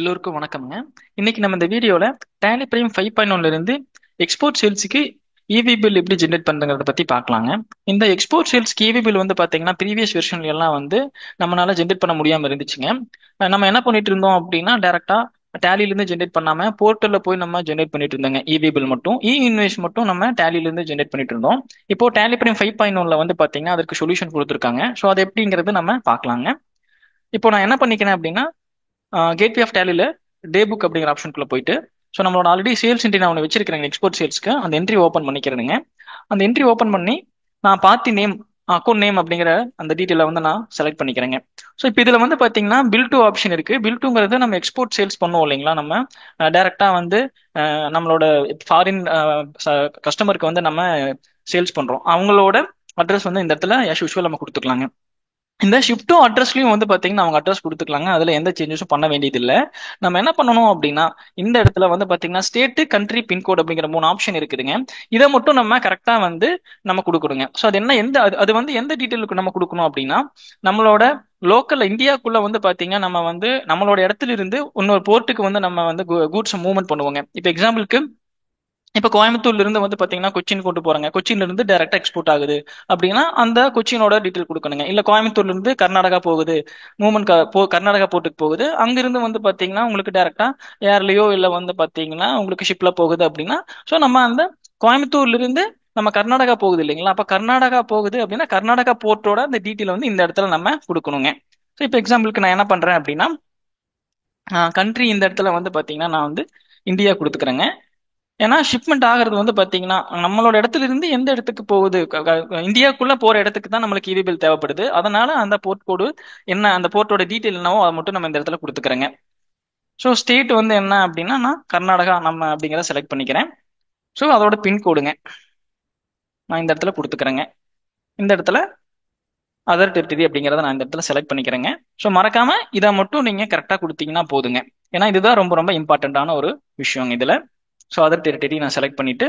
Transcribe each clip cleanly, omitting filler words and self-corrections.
எல்லோருக்கும் வணக்கம்ங்க. இன்னைக்கு நம்ம இந்த வீடியோல டேலி பிரைம் 5.1 இருந்து எக்ஸ்போர்ட் சேல்ஸுக்கு இவி பில் எப்படி ஜென்ரேட் பண்றத பத்தி பார்க்கலாங்க. இந்த எக்ஸ்போர்ட் சேல்ஸ்க்கு இவி பில் வந்து பாத்தீங்கன்னா ப்ரீவியஸ் வெர்ஷன்ல எல்லாம் வந்து நம்மளால ஜென்ரேட் பண்ண முடியாம இருந்துச்சுங்க. நம்ம என்ன பண்ணிட்டு இருந்தோம் அப்படின்னா டைரக்டா டேலில இருந்து ஜென்ரேட் பண்ணாம போர்ட்டல்ல போய் நம்ம ஜென்ரேட் பண்ணிட்டு இருந்தாங்க. இவி பில் மட்டும் இன்வாய்ஸ் மட்டும் நம்ம டேலில இருந்து ஜென்ரேட் பண்ணிட்டு இருந்தோம். இப்போ டேலி பிரைம் 5.1ல வந்து பாத்தீங்கன்னா அதுக்கு சொல்யூஷன் கொடுத்துருக்காங்க. ஸோ அது எப்படிங்கிறது நம்ம பார்க்கலாங்க. இப்போ நான் என்ன பண்ணிக்கிறேன் அப்படின்னா கேட்வே ஆஃப் டேலில டே புக் அப்படிங்கிற ஆப்ஷனுக்குள்ள போயிட்டு ஸோ நம்மளோட ஆல்ரெடி சேல்ஸ் என்ட்ரி நான் ஒன்று வச்சிருக்கிறேன் எக்ஸ்போர்ட் சேல்ஸ்க்கு. அந்த என்ட்ரி ஓப்பன் பண்ணிக்கிறேனுங்க. அந்த என்ட்ரி ஓப்பன் பண்ணி நான் பார்ட்டி நேம் அக்கௌண்ட் நேம் அப்படிங்கிற அந்த டீட்டெயிலை வந்து நான் செலக்ட் பண்ணிக்கிறேங்க. ஸோ இப்போ இதில் வந்து பார்த்தீங்கன்னா பில் டூ ஆப்ஷன் இருக்கு. பில் டூங்கிறது நம்ம எக்ஸ்போர்ட் சேல்ஸ் பண்ணுவோம் இல்லைங்களா, நம்ம டைரக்டா வந்து நம்மளோட ஃபாரின் கஸ்டமருக்கு வந்து நம்ம சேல்ஸ் பண்றோம். அவங்களோட அட்ரஸ் வந்து இந்த இடத்துல ஆஸ் யூஷுவல் நம்ம கொடுத்துக்கலாங்க. இந்த ஷிஃப்ட் டு அட்ரஸ்லயும் வந்து பாத்தீங்கன்னா அவங்க அட்ரஸ் கொடுத்துக்கலாங்க. அதுல எந்த சேஞ்சஸும் பண்ண வேண்டியது இல்ல. நம்ம என்ன பண்ணணும் அப்படின்னா இந்த இடத்துல வந்து பாத்தீங்கன்னா ஸ்டேட், கண்ட்ரி, பின்கோட் அப்படிங்கிற 3 ஆப்ஷன் இருக்குதுங்க. இதை மட்டும் நம்ம கரெக்டா வந்து நம்ம கொடுக்கணுங்க. ஸோ அது என்ன அது வந்து எந்த டீட்டெயிலுக்கு நம்ம கொடுக்கணும் அப்படின்னா நம்மளோட லோக்கல் இந்தியாக்குள்ள வந்து பாத்தீங்கன்னா நம்ம வந்து நம்மளோட இடத்துல இருந்து இன்னொரு போர்ட்டுக்கு வந்து நம்ம வந்து கூட்ஸ் மூவ்மெண்ட் பண்ணுவோங்க. இப்போ எக்ஸாம்பிளுக்கு இப்ப கோயம்புத்தூர்ல இருந்து வந்து பாத்தீங்கன்னா கொச்சின் கொண்டு போறாங்க. கொச்சின்ல இருந்து டைரக்டா எக்ஸ்போர்ட் ஆகுது அப்படின்னா அந்த கொச்சினோட டீட்டெயில் கொடுக்கணுங்க. இல்ல கோயம்புத்தூர்ல இருந்து கர்நாடகா போகுது, மூவ்மெண்ட் கர்நாடகா போர்ட்டுக்கு போகுது. அங்கிருந்து வந்து பாத்தீங்கன்னா உங்களுக்கு டைரக்டா ஏர்லயோ இல்ல வந்து பாத்தீங்கன்னா உங்களுக்கு ஷிப்ல போகுது அப்படின்னா ஸோ நம்ம அந்த கோயம்புத்தூர்ல இருந்து நம்ம கர்நாடகா போகுது இல்லைங்களா, அப்ப கர்நாடகா போகுது அப்படின்னா கர்நாடகா போர்ட்டோட அந்த டீட்டெயில் வந்து இந்த இடத்துல நம்ம கொடுக்கணுங்க. ஸோ இப்போ எக்ஸாம்பிளுக்கு நான் என்ன பண்றேன் அப்படின்னா கண்ட்ரி இந்த இடத்துல வந்து பாத்தீங்கன்னா நான் வந்து இந்தியா கொடுத்துக்கிறேங்க. ஏன்னா ஷிப்மெண்ட் ஆகிறது வந்து பாத்தீங்கன்னா நம்மளோட இடத்துல இருந்து எந்த இடத்துக்கு போகுது, இந்தியாக்குள்ள போற இடத்துக்கு தான் நம்மளுக்கு இவி பில் தேவைப்படுது. அதனால அந்த போர்ட் கோடு என்ன, அந்த போர்ட்டோட டீட்டெயில் என்னவோ அதை மட்டும் நம்ம இந்த இடத்துல கொடுத்துக்கிறேங்க. ஸோ ஸ்டேட் வந்து என்ன அப்படின்னா நான் கர்நாடகா நம்ம அப்படிங்கிறத செலக்ட் பண்ணிக்கிறேன். ஸோ அதோட பின்கோடுங்க நான் இந்த இடத்துல கொடுத்துக்கிறேங்க. இந்த இடத்துல அதர் டெரிட்டரி அப்படிங்கிறத நான் இந்த இடத்துல செலக்ட் பண்ணிக்கிறேங்க. ஸோ மறக்காம இதை மட்டும் நீங்க கரெக்டாக கொடுத்தீங்கன்னா போதுங்க. ஏன்னா இதுதான் ரொம்ப ரொம்ப இம்பார்ட்டன்டான ஒரு விஷயம் இதுல. ஸோ அதர் டெரிட்டரி நான் செலக்ட் பண்ணிட்டு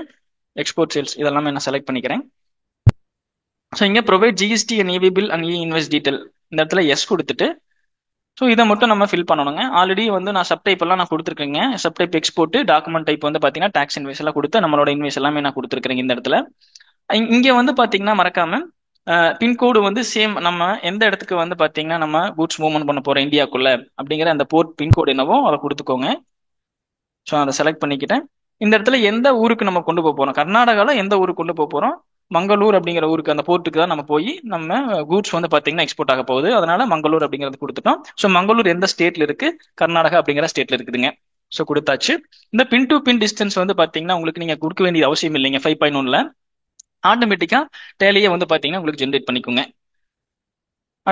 எக்ஸ்போர்ட் சேல்ஸ் இதெல்லாமே நான் செலக்ட் பண்ணிக்கிறேன். ஸோ இங்கே provide GST and EV bill and invoice detail இந்த இடத்துல எஸ் கொடுத்துட்டு ஸோ இதை மட்டும் நம்ம ஃபில் பண்ணணுங்க. ஆல்ரெடி வந்து நான் சப்டைப் எல்லாம் நான் கொடுத்துருக்கேங்க. சப்டைப் எக்ஸ்போர்ட் டாக்குமெண்ட் டைப் வந்து பார்த்தீங்கன்னா டாக்ஸ் இன்வாய்ஸ் எல்லாம் கொடுத்து நம்மளோட இன்வாய்ஸ் எல்லாமே நான் கொடுத்துருக்கேன் இந்த இடத்துல. இங்கே வந்து பார்த்தீங்கன்னா மறக்காம பின்கோடு வந்து சேம் நம்ம எந்த இடத்துக்கு வந்து பார்த்தீங்கன்னா நம்ம கூட்ஸ் மூவ்மெண்ட் பண்ண போறோம் இந்தியாக்குள்ள அப்படிங்கிற அந்த போர்ட் பின்கோடு என்னவோ அதை கொடுத்துக்கோங்க. ஸோ அதை செலக்ட் பண்ணிக்கிட்டேன். இந்த இடத்துல எந்த ஊருக்கு நம்ம கொண்டு போக போறோம், கர்நாடகாவில் எந்த ஊருக்கு கொண்டு போக போறோம், மங்களூர் அப்படிங்கிற ஊருக்கு அந்த போர்ட்டுக்கு தான் நம்ம போய் நம்ம கூட்ஸ் வந்து பாத்தீங்கன்னா எக்ஸ்போர்ட் ஆக போகுது. அதனால மங்களூர் அப்படிங்கிறது கொடுத்துட்டோம். ஸோ மங்களூர் எந்த ஸ்டேட்ல இருக்கு, கர்நாடகா அப்படிங்கிற ஸ்டேட்ல இருக்குதுங்க. ஸோ கொடுத்தாச்சு. இந்த பின் டு பின் டிஸ்டன்ஸ் வந்து பாத்தீங்கன்னா உங்களுக்கு நீங்க கொடுக்க வேண்டிய அவசியம் இல்லைங்க. 5.1ல ஆட்டோமேட்டிக்கா டேலியே வந்து பாத்தீங்கன்னா உங்களுக்கு ஜென்ரேட் பண்ணிக்கோங்க.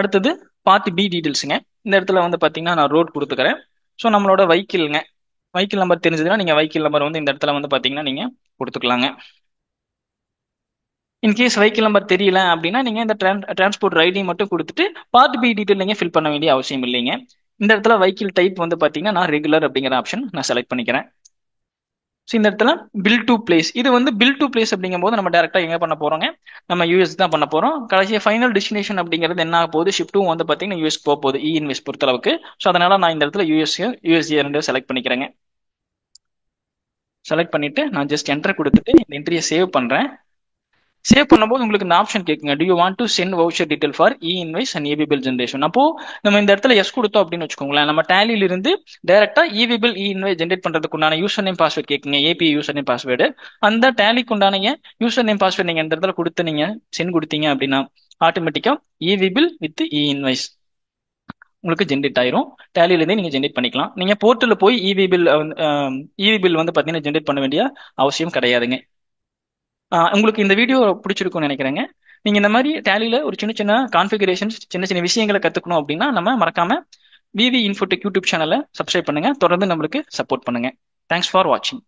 அடுத்தது பார்ட் பி டீடைல்ஸுங்க. இந்த இடத்துல வந்து பாத்தீங்கன்னா நான் ரோட் கொடுத்துக்கிறேன். ஸோ நம்மளோட வெஹிக்கிள்ங்க, வெஹிக்கிள் நம்பர் தெரிஞ்சதுன்னா நீங்க வெஹிக்கிள் நம்பர் வந்து இந்த இடத்துல வந்து பாத்தீங்கன்னா நீங்க கொடுத்துக்கலாங்க. இன்கேஸ் வெஹிக்கிள் நம்பர் தெரியல அப்படின்னா நீங்க இந்த டிரான்ஸ்போர்ட் ஐடி மட்டும் கொடுத்துட்டு பார்ட் பி டீடைல் நீங்க ஃபில் பண்ண வேண்டிய அவசியம் இல்லைங்க. இந்த இடத்துல வெஹிக்கிள் டைப் வந்து பாத்தீங்கன்னா நான் ரெகுலர் அப்படிங்கிற ஆப்ஷன் நான் செலக்ட் பண்ணிக்கிறேன். ஸோ இந்த இடத்துல பில் டு பிளேஸ், இது வந்து பில் டு பிளேஸ் அப்படிங்கும் போது நம்ம டேரக்டா எங்க பண்ண போறோங்க, நம்ம யூஎஸ் தான் பண்ண போறோம். கடைசியா ஃபைனல் டெஸ்டினேஷன் அப்படிங்கிறது என்ன ஆக போகுது, ஷிஃப்ட்டும் வந்து பாத்தீங்கன்னா யூஎஸ் போக போகுது இ இன்வெஸ்ட் பொறுத்த அளவுக்கு. ஸோ அதனால நான் இந்த இடத்துல யூஎஸ்ஏ ரெண்டு செலக்ட் பண்ணிக்கிறேங்க. செலக்ட் பண்ணிட்டு நான் ஜஸ்ட் என்டர் கொடுத்துட்டு இந்த என்ட்ரியை சேவ் பண்றேன். சேவ் பண்ணும்போது உங்களுக்கு இந்த ஆப்ஷன் கேட்குங்க, do you want to send voucher detail for e invoice and EV bill generation. அப்போ நம்ம இந்த இடத்துல எஸ் கொடுத்தோம் அப்படின்னு வச்சுக்கோங்களேன், நம்ம டேலியில இருந்து டைரக்டா e way bill e invoice generate பண்றதுக்கு உண்டான யூசர் நேம் பாஸ்வேர்ட் கேட்குங்க, ஏபி யூசர் நேம் பாஸ்வேர்டு. அந்த டேலிக்கு உண்டான யூசர் நேம் பாஸ்வேர்ட் நீங்க இந்த இடத்துல கொடுத்து நீங்க சென்ட் கொடுத்தீங்க அப்படின்னா ஆட்டோமேட்டிக்கா இவி பில் வித் இ இன்வாய்ஸ் உங்களுக்கு ஜென்ரேட் ஆயிரும். டேலியில இருந்தே நீங்க ஜென்ரேட் பண்ணிக்கலாம். நீங்க போர்ட்டல்ல போய் இவி பில் வந்து பாத்தீங்கன்னா ஜென்ரேட் பண்ண வேண்டிய அவசியம் கிடையாதுங்க. உங்களுக்கு இந்த வீடியோ பிடிச்சிருக்கும்னு நினைக்கிறேங்க. நீங்க இந்த மாதிரி டேலியில ஒரு சின்ன சின்ன கான்ஃபிகரேஷன்ஸ், சின்ன சின்ன விஷயங்களை கத்துக்கணும் அப்படின்னா நம்ம மறக்காம விவி இன்ஃபோடெக் யூடியூப் சேனலை சப்ஸ்கிரைப் பண்ணுங்க. தொடர்ந்து நம்மளுக்கு சப்போர்ட் பண்ணுங்க. தேங்க்ஸ் ஃபார் வாட்சிங்.